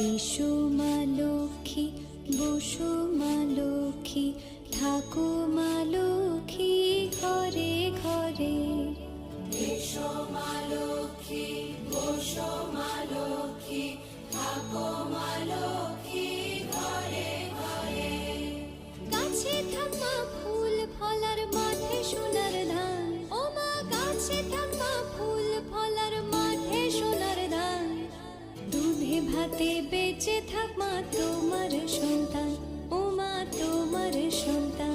এসো মা লক্ষ্মী, বসো মা লক্ষ্মী, থাকো মা লক্ষ্মী ঘরে ঘরে। এসো মা লক্ষ্মী, বসো মা লক্ষ্মী, থাকো মা লক্ষ্মী ঘরে ঘরে। গাছে থাকা ফুল ফলার মাঠে সোনার ধান, ও মা গাছে থাকা ফুল ফলার মাঠে সোনার ধান। দুধে ভাতে বেঁচে থাক মা তোমার সন্তান, ও মা তোমার সন্তান।